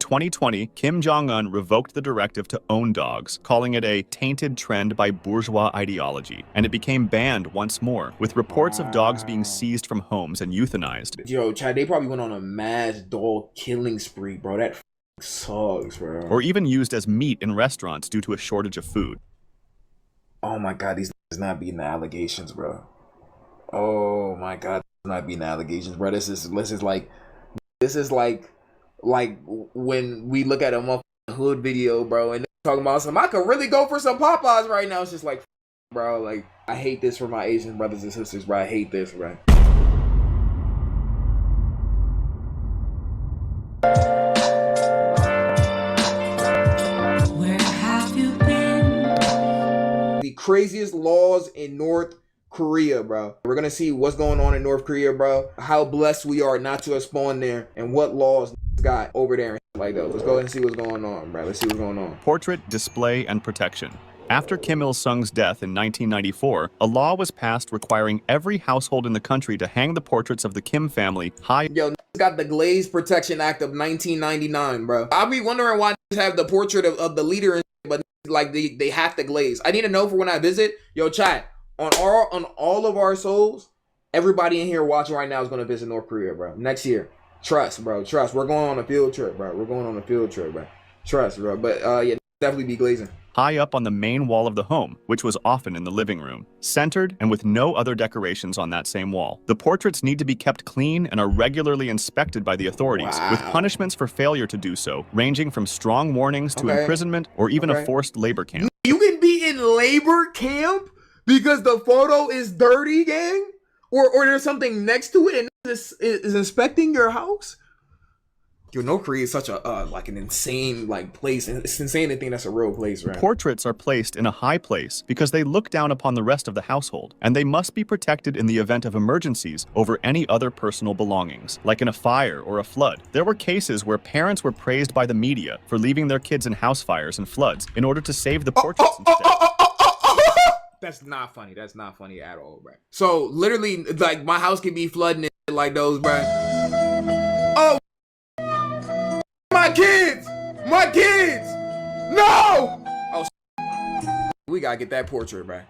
2020, Kim Jong-un revoked the directive to own dogs, calling it a tainted trend by bourgeois ideology, and it became banned once more, with reports of dogs being seized from homes and euthanized. Yo, Chad, they probably went on a mass dog killing spree, bro. That sucks, bro. Or even used as meat in restaurants due to a shortage of food. Oh my god, these niggas not beating the allegations, bro. Oh my god, not beating the allegations, bro. This is like when we look at a motherfucking hood video, bro, and they're talking about something. I could really go for some Popeyes right now. It's just like, bro, like, I hate this for my Asian brothers and sisters, bro. I hate this, bro. Where have you been? The craziest laws in North Korea, bro. We're gonna see what's going on in North Korea, bro. How blessed we are not to have spawned there, and what laws got over there and like that. Let's go ahead and see what's going on, bro. Let's see what's going on. Portrait, display, and protection. After Kim Il-sung's death in 1994, a law was passed requiring every household in the country to hang the portraits of the Kim family high. Yo, got the Glaze Protection Act of 1999, bro. I'll be wondering why have the portrait of the leader, and but like they have to glaze. I need to know for when I visit. Yo, chat on all of our souls. Everybody in here watching right now is gonna visit North Korea, bro. Next year. Trust, bro. Trust. We're going on a field trip, bro. We're going on a field trip, bro. Trust, bro. But yeah, definitely be glazing. High up on the main wall of the home, which was often in the living room, centered and with no other decorations on that same wall. The portraits need to be kept clean and are regularly inspected by the authorities, with punishments for failure to do so, ranging from strong warnings to imprisonment or even a forced labor camp. You can be in labor camp because the photo is dirty, gang? Or there's something next to it and this is inspecting your house? Yo, North Korea is such a like an insane like place, and it's insane to think that's a real place, right? Portraits are placed in a high place because they look down upon the rest of the household, and they must be protected in the event of emergencies over any other personal belongings, like in a fire or a flood. There were cases where parents were praised by the media for leaving their kids in house fires and floods in order to save the portraits instead. That's not funny. That's not funny at all, bro. So literally, like, my house can be flooding and like those, bro. Oh, my kids! My kids! No! Oh, we gotta get that portrait, bro.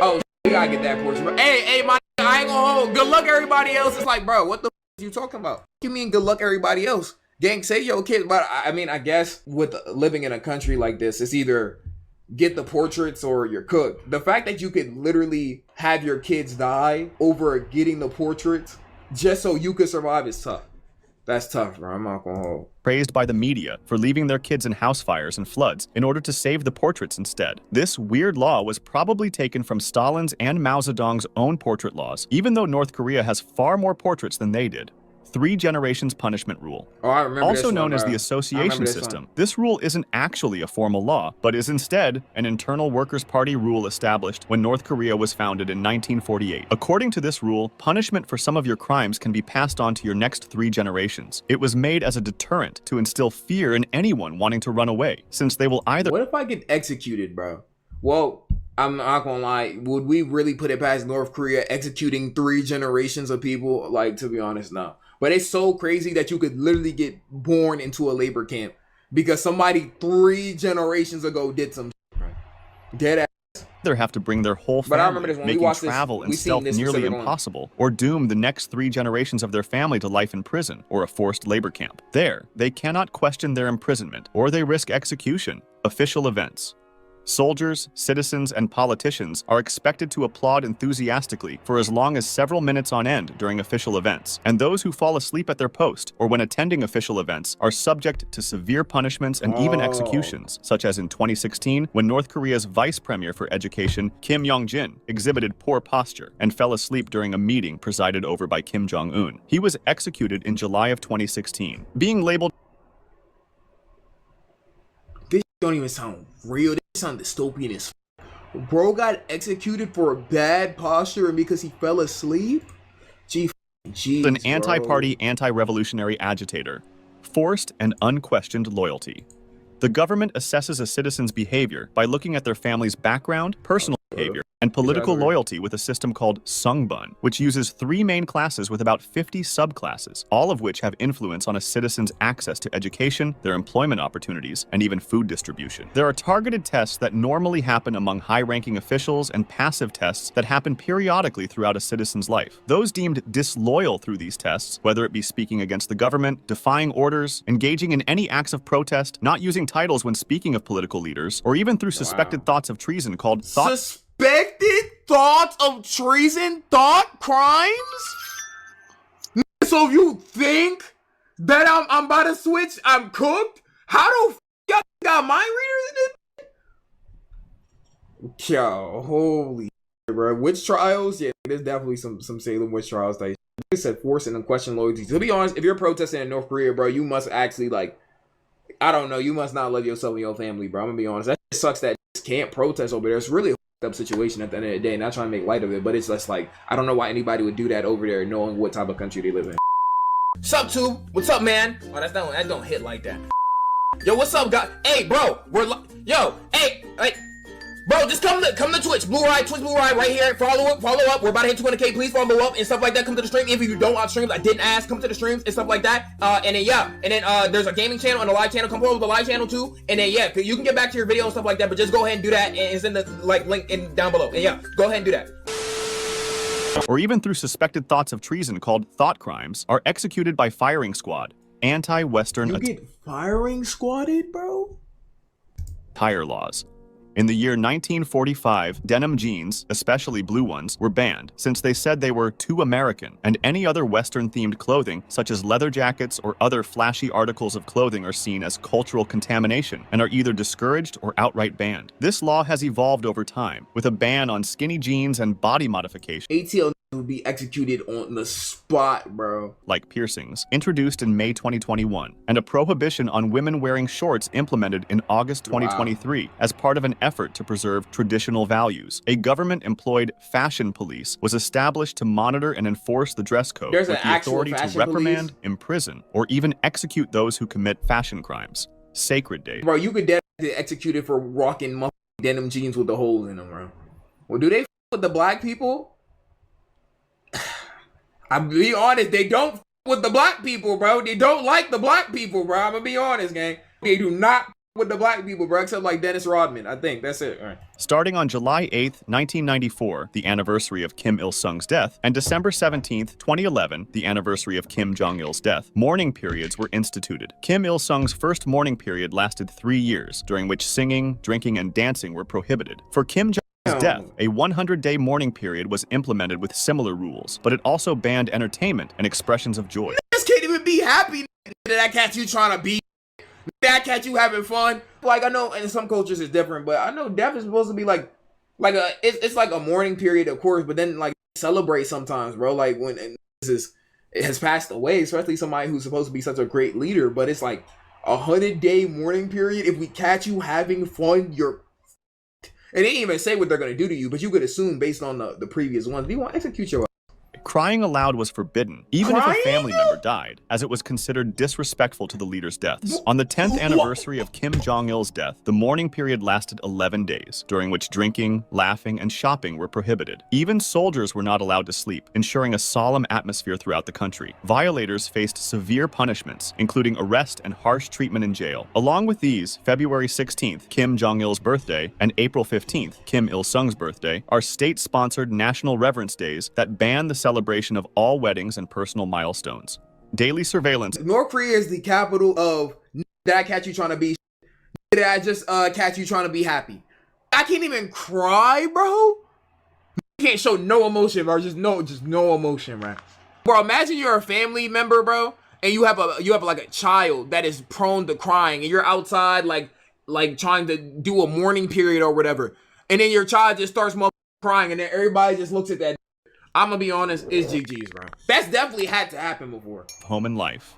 Oh, we gotta get that portrait, bro. Hey, my, I ain't gonna hold. Good luck, everybody else. It's like, bro, what the you talking about? What you mean, good luck, everybody else? Gang, say your kid, but I mean, I guess with living in a country like this, it's either get the portraits or you're cooked. The fact that you could literally have your kids die over getting the portraits just so you could survive is tough. That's tough, bro. I'm not gonna hold. Praised by the media for leaving their kids in house fires and floods in order to save the portraits instead. This weird law was probably taken from Stalin's and Mao Zedong's own portrait laws, even though North Korea has far more portraits than they did. 3 generations punishment rule. Oh, I remember also this known one, as bro. the association system. This rule isn't actually a formal law, but is instead an internal Workers' Party rule established when North Korea was founded in 1948. According to this rule, punishment for some of your crimes can be passed on to your next 3 generations. It was made as a deterrent to instill fear in anyone wanting to run away, since they will either— What if I get executed, bro? Well, I'm not gonna lie. Would we really put it past North Korea executing 3 generations of people? Like, to be honest, no. But it's so crazy that you could literally get born into a labor camp because somebody 3 generations ago did some shit, right? Dead ass. Either have to bring their whole But I family, remember this when we making watched travel this, and we seen stealth this nearly specific one. impossible, or doom the next 3 generations of their family to life in prison or a forced labor camp. There, they cannot question their imprisonment, or they risk execution. Official events. Soldiers, citizens, and politicians are expected to applaud enthusiastically for as long as several minutes on end during official events, and those who fall asleep at their post or when attending official events are subject to severe punishments and even executions, such as in 2016 when North Korea's Vice Premier for Education, Kim Yong-jin, exhibited poor posture and fell asleep during a meeting presided over by Kim Jong-un. He was executed in July of 2016, being labeled— This don't even sound real. This sound dystopian as f. Bro got executed for bad posture and because he fell asleep? Jeez, an anti-party, anti-revolutionary agitator. Forced and unquestioned loyalty. The government assesses a citizen's behavior by looking at their family's background, personal behavior, and political Exactly. loyalty with a system called Sungbun, which uses 3 main classes with about 50 subclasses, all of which have influence on a citizen's access to education, their employment opportunities, and even food distribution. There are targeted tests that normally happen among high-ranking officials and passive tests that happen periodically throughout a citizen's life. Those deemed disloyal through these tests, whether it be speaking against the government, defying orders, engaging in any acts of protest, not using titles when speaking of political leaders, or even through suspected thoughts of treason called thought. Suspected thoughts of treason, thought crimes? So you think that I'm about to switch, I'm cooked? How the f y'all got mind readers in it? Yo, holy shit, bro. Witch trials? Yeah, there's definitely some Salem witch trials that they said force and unquestioned loyalty. To be honest, if you're protesting in North Korea, bro, you must actually, like, I don't know, you must not love yourself and your family, bro. I'm gonna be honest. That sucks that you can't protest over there. It's really a up situation at the end of the day. Not trying to make light of it, but it's just like, I don't know why anybody would do that over there knowing what type of country they live in. What's up, Tube? What's up, man? Oh, that don't hit like that. Yo, what's up, guys? Hey, bro, hey, bro, just come to Twitch Blue Ride right here. Follow up. We're about to hit 200K. Please follow up and stuff like that. Come to the stream. If you don't watch streams, I didn't ask. Come to the streams and stuff like that. And then there's a gaming channel and a live channel. Come follow the live channel too. And then you can get back to your video and stuff like that. But just go ahead and do that. And it's in the link down below. And go ahead and do that. Or even through suspected thoughts of treason called thought crimes, are executed by firing squad, anti-Western You get firing squatted, bro? attire laws. In the year 1945, denim jeans, especially blue ones, were banned since they said they were too American, and any other Western-themed clothing, such as leather jackets or other flashy articles of clothing, are seen as cultural contamination and are either discouraged or outright banned. This law has evolved over time, with a ban on skinny jeans and body modification. ATL would be executed on the spot, bro. Like piercings, introduced in May 2021, and a prohibition on women wearing shorts implemented in August 2023 as part of an effort to preserve traditional values. A government-employed fashion police was established to monitor and enforce the dress code There's with an the actual authority to fashion reprimand, police? imprison, or even execute those who commit fashion crimes. Sacred Day. Bro, you could definitely get executed for rocking denim jeans with the holes in them, bro. Well, do they f with the black people? I'm gonna be honest, they don't f with the black people, bro. They don't like the black people, bro. I'm gonna be honest, gang. They do not f with the black people, bro, except like Dennis Rodman. I think that's it. All right. Starting on July 8, 1994, the anniversary of Kim Il-sung's death, and December 17, 2011, the anniversary of Kim Jong-il's death, mourning periods were instituted. Kim Il-sung's first mourning period lasted 3 years, during which singing, drinking, and dancing were prohibited. For Kim Jong-il's death, a 100-day mourning period was implemented with similar rules, but it also banned entertainment and expressions of joy. Just can't even be happy that cat you trying to be. That cat you having fun. Like, I know in some cultures it's different, but I know death is supposed to be like it's like a mourning period, of course, but then like celebrate sometimes, bro. Like when it has passed away, especially somebody who's supposed to be such a great leader, but it's like 100-day mourning period. If we catch you having fun, you're. And they didn't even say what they're gonna do to you, but you could assume based on the previous ones. Do you want to execute your? Crying aloud was forbidden, even if Crying? a family member died, as it was considered disrespectful to the leader's deaths. On the 10th anniversary of Kim Jong-il's death, the mourning period lasted 11 days, during which drinking, laughing, and shopping were prohibited. Even soldiers were not allowed to sleep, ensuring a solemn atmosphere throughout the country. Violators faced severe punishments, including arrest and harsh treatment in jail. Along with these, February 16th, Kim Jong-il's birthday, and April 15th, Kim Il-sung's birthday, are state-sponsored national reverence days that ban the celebration of all weddings and personal milestones. Daily surveillance. North Korea is the capital of that catch you trying to be. That just catch you trying to be happy. I can't even cry, bro. You can't show no emotion, bro. Just no emotion, right? Bro, imagine you're a family member, bro, and you have like a child that is prone to crying, and you're outside like trying to do a mourning period or whatever, and then your child just starts crying, and then everybody just looks at that. I'm gonna be honest, it's GG's, bro. That's definitely had to happen before. Home and life.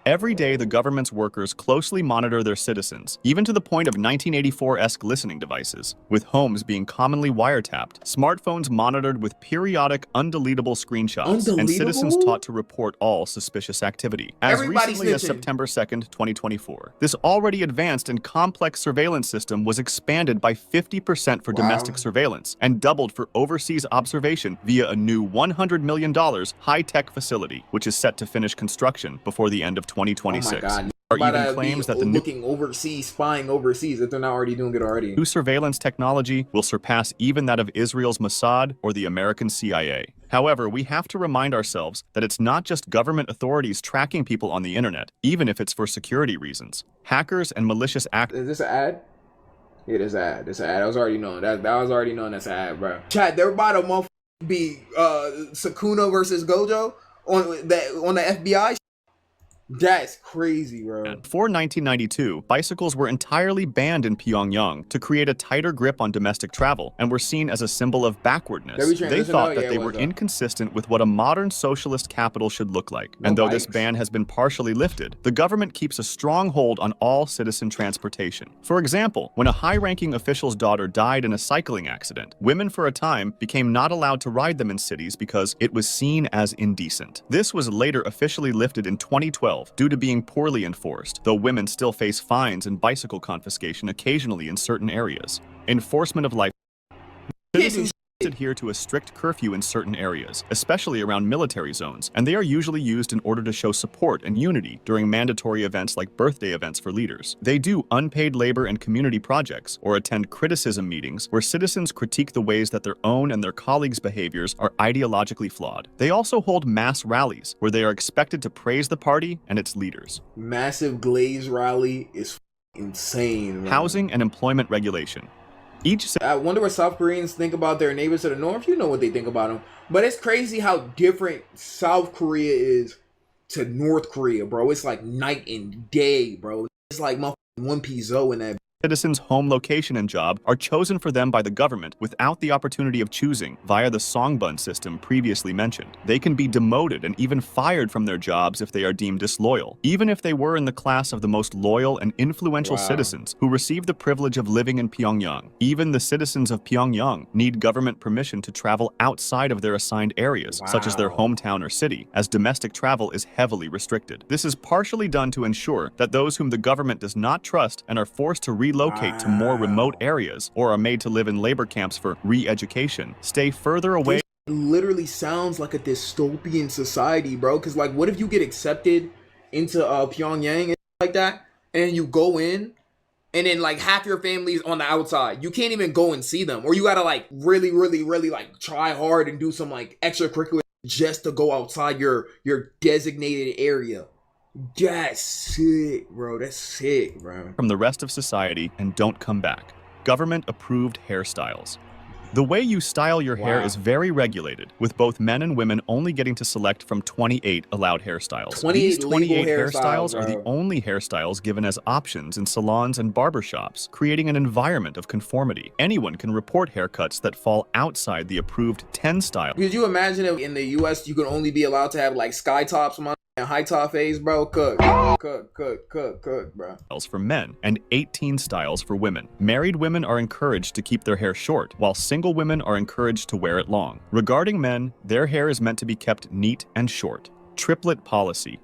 Every day, the government's workers closely monitor their citizens, even to the point of 1984-esque listening devices, with homes being commonly wiretapped, smartphones monitored with periodic, undeletable screenshots, and citizens Undeletable? taught to report all suspicious activity. As Everybody recently as snitching. September 2nd, 2024, this already advanced and complex surveillance system was expanded by 50% for Wow. domestic surveillance and doubled for overseas observation via a new $100 million high-tech facility, which is set to finish construction before the end of 2026. Oh my God. Or About even to claims be that the looking overseas, spying overseas, if they're not already doing it already. new surveillance technology will surpass even that of Israel's Mossad or the American CIA. However, we have to remind ourselves that it's not just government authorities tracking people on the internet, even if it's for security reasons. Hackers and malicious actors Is this an ad? Yeah, this an ad. This an ad. I was already knowing that. That was already knowing that's an ad, bro. Chat, they're about to be Sukuna versus Gojo on the FBI. That's crazy, bro. Before 1992, bicycles were entirely banned in Pyongyang to create a tighter grip on domestic travel and were seen as a symbol of backwardness. Did we They transition thought out? that Yeah, they it were was, though. inconsistent with what a modern socialist capital should look like. No And though this bikes. ban has been partially lifted, the government keeps a strong hold on all citizen transportation. For example, when a high-ranking official's daughter died in a cycling accident, women for a time became not allowed to ride them in cities because it was seen as indecent. This was later officially lifted in 2012 due to being poorly enforced, though women still face fines and bicycle confiscation occasionally in certain areas. Enforcement of life. Citizens adhere to a strict curfew in certain areas, especially around military zones, and they are usually used in order to show support and unity during mandatory events like birthday events for leaders. They do unpaid labor and community projects, or attend criticism meetings where citizens critique the ways that their own and their colleagues' behaviors are ideologically flawed. They also hold mass rallies, where they are expected to praise the party and its leaders. Massive Glaze rally is insane, man. Housing and employment regulation. Each I wonder what South Koreans think about their neighbors to the north. You know what they think about them. But it's crazy how different South Korea is to North Korea, bro. It's like night and day, bro. It's like motherfucking One Piece Zo in that. citizens' home location and job are chosen for them by the government without the opportunity of choosing via the Songbun system previously mentioned. They can be demoted and even fired from their jobs if they are deemed disloyal, even if they were in the class of the most loyal and influential Wow. citizens who receive the privilege of living in Pyongyang. Even the citizens of Pyongyang need government permission to travel outside of their assigned areas, such as their Wow. hometown or city, as domestic travel is heavily restricted. This is partially done to ensure that those whom the government does not trust and are forced to relocate to more remote areas or are made to live in labor camps for re-education stay further away. It literally sounds like a dystopian society, bro. Because, like, what if you get accepted into Pyongyang and like that, and you go in, and then, like, half your family's on the outside. You can't even go and see them. Or you gotta, like, really, like, try hard and do some, like, extracurricular just to go outside your designated area. That's sick, bro. That's sick, bro. From the rest of society and don't come back. Government-approved hairstyles. The way you style your hair Wow. is very regulated, with both men and women only getting to select from 28 allowed hairstyles. 28 These 28 legal hairstyles are the bro. only hairstyles given as options in salons and barbershops, creating an environment of conformity. Anyone can report haircuts that fall outside the approved 10 style. Could you imagine if in the US you could only be allowed to have like sky tops on and high top fades, bro? Cook, bro. styles for men and 18 styles for women. Married women are encouraged to keep their hair short, while single women are encouraged to wear it long. Regarding men, their hair is meant to be kept neat and short. Triplet policy.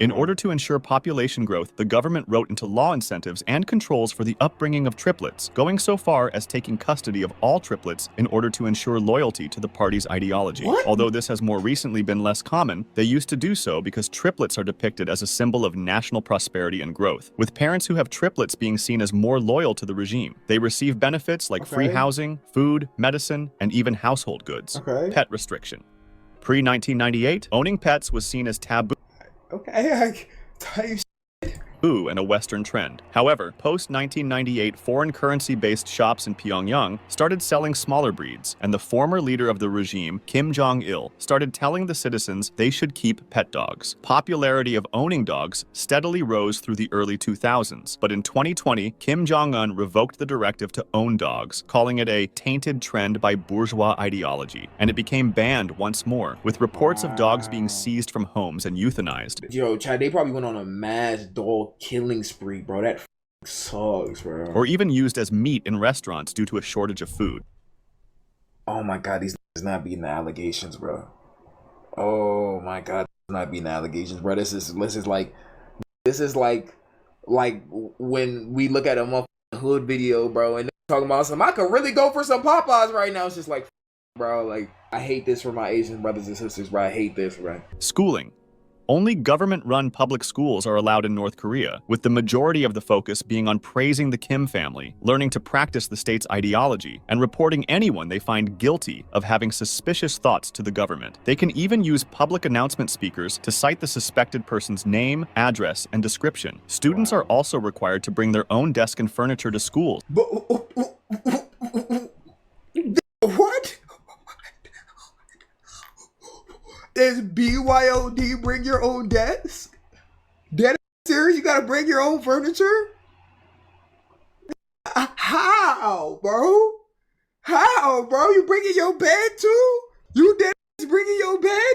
In order to ensure population growth, the government wrote into law incentives and controls for the upbringing of triplets, going so far as taking custody of all triplets in order to ensure loyalty to the party's ideology. What? Although this has more recently been less common, they used to do so because triplets are depicted as a symbol of national prosperity and growth, with parents who have triplets being seen as more loyal to the regime. They receive benefits like free Okay. housing, food, medicine, and even household goods. Okay. Pet restriction. Pre-1998, owning pets was seen as taboo. Okay, and a Western trend. However, post-1998 foreign currency-based shops in Pyongyang started selling smaller breeds, and the former leader of the regime, Kim Jong-il, started telling the citizens they should keep pet dogs. Popularity of owning dogs steadily rose through the early 2000s, but in 2020, Kim Jong-un revoked the directive to own dogs, calling it a tainted trend by bourgeois ideology, and it became banned once more, with reports of dogs being seized from homes and euthanized. Yo, Chad, they probably went on a mass dog killing spree, bro. That sucks, bro. Or even used as meat in restaurants due to a shortage of food. Oh my god, these niggas not beating the allegations, bro. Oh my god, not beating the allegations, bro. This is like when we look at a motherfucking hood video, bro, and they're talking about I could really go for some Popeyes right now. It's just like, bro, like, I hate this for my Asian brothers and sisters, bro. I hate this, bro. Schooling. Only government-run public schools are allowed in North Korea, with the majority of the focus being on praising the Kim family, learning to practice the state's ideology, and reporting anyone they find guilty of having suspicious thoughts to the government. They can even use public announcement speakers to cite the suspected person's name, address, and description. Students are also required to bring their own desk and furniture to school. What? There's BYOD, bring your own desk? Dead serious? You gotta bring your own furniture? How, bro? How, bro? You bringing your bed too? You dead bringing your bed?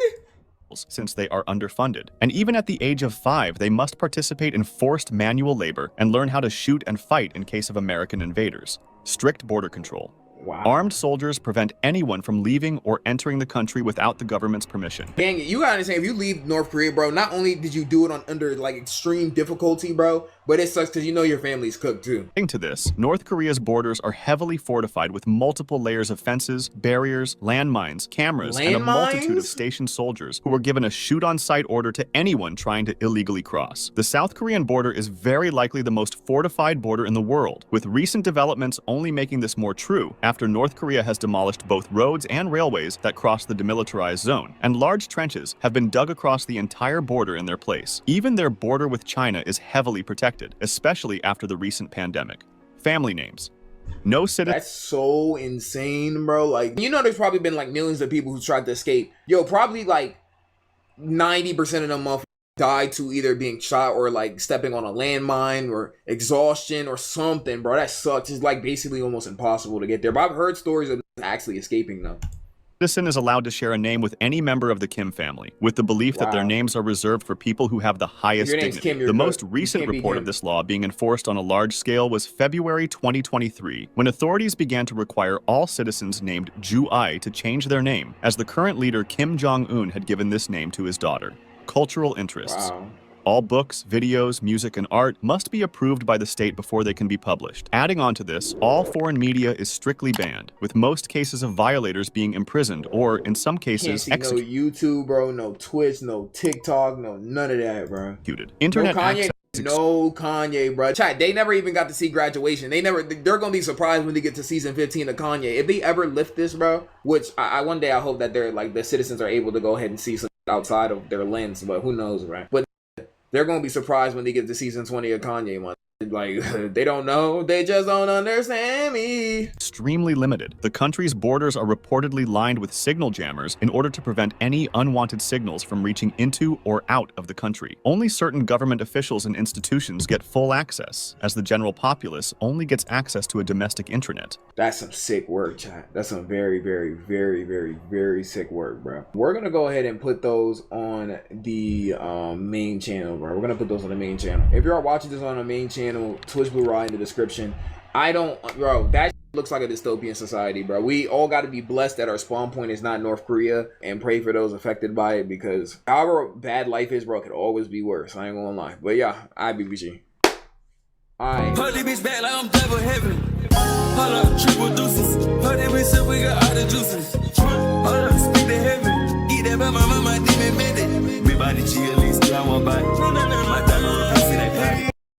Since they are underfunded. And even at the age of 5, they must participate in forced manual labor and learn how to shoot and fight in case of American invaders. Strict border control. Wow. Armed soldiers prevent anyone from leaving or entering the country without the government's permission. Dang it, you gotta understand, if you leave North Korea, bro, not only did you do it on under like extreme difficulty, bro, but it sucks because you know your family's cooked too. Adding to this, North Korea's borders are heavily fortified with multiple layers of fences, barriers, landmines, cameras, and a multitude of stationed soldiers who were given a shoot-on-sight order to anyone trying to illegally cross. The South Korean border is very likely the most fortified border in the world, with recent developments only making this more true after North Korea has demolished both roads and railways that cross the demilitarized zone, and large trenches have been dug across the entire border in their place. Even their border with China is heavily protected, especially after the recent pandemic. Family names. No citizen. That's so insane, bro. Like, you know, there's probably been like millions of people who tried to escape. Yo, probably like 90% of them motherfuckers died to either being shot or like stepping on a landmine or exhaustion or something, bro. That sucks. It's like basically almost impossible to get there. But I've heard stories of actually escaping though. Citizen is allowed to share a name with any member of the Kim family, with the belief that their names are reserved for people who have the highest dignity. Kim, the most recent report of this law being enforced on a large scale was February 2023, when authorities began to require all citizens named Ju-ai to change their name, as the current leader Kim Jong-un had given this name to his daughter. Cultural interests. Wow. All books, videos, music, and art must be approved by the state before they can be published. Adding on to this, all foreign media is strictly banned, with most cases of violators being imprisoned or, in some cases, executed. No YouTube, bro, no Twitch, no TikTok, no none of that, bro. Internet no Kanye, access. No Kanye, bro. Chat, they never even got to see graduation. They're gonna be surprised when they get to season 15 of Kanye. If they ever lift this, bro, which I one day I hope that they're like the citizens are able to go ahead and see some outside of their lens, but who knows, right? But they're gonna be surprised when they get to season 20 of Kanye, man. Like, they don't know, they just don't understand me. Extremely limited. The country's borders are reportedly lined with signal jammers in order to prevent any unwanted signals from reaching into or out of the country. Only certain government officials and institutions get full access, as the general populace only gets access to a domestic intranet. That's some sick work, chat. That's some very, very, very, very, very sick work, bro. We're gonna go ahead and put those on the main channel, bro. We're gonna put those on the main channel. If you're watching this on the main channel, Twitch Blue Rye in the description. Bro, that looks like a dystopian society, bro. We all got to be blessed that our spawn point is not North Korea and pray for those affected by it, because however bad life is, bro, it could always be worse. I ain't gonna lie. But yeah, I be BG. Alright. Put the bitch back like I'm double heaven. Hold up, triple deuces. Put that bitch up, we got all the juices. Hold up, speak to heaven. Eat that by my mama, demon minute. Me body chill,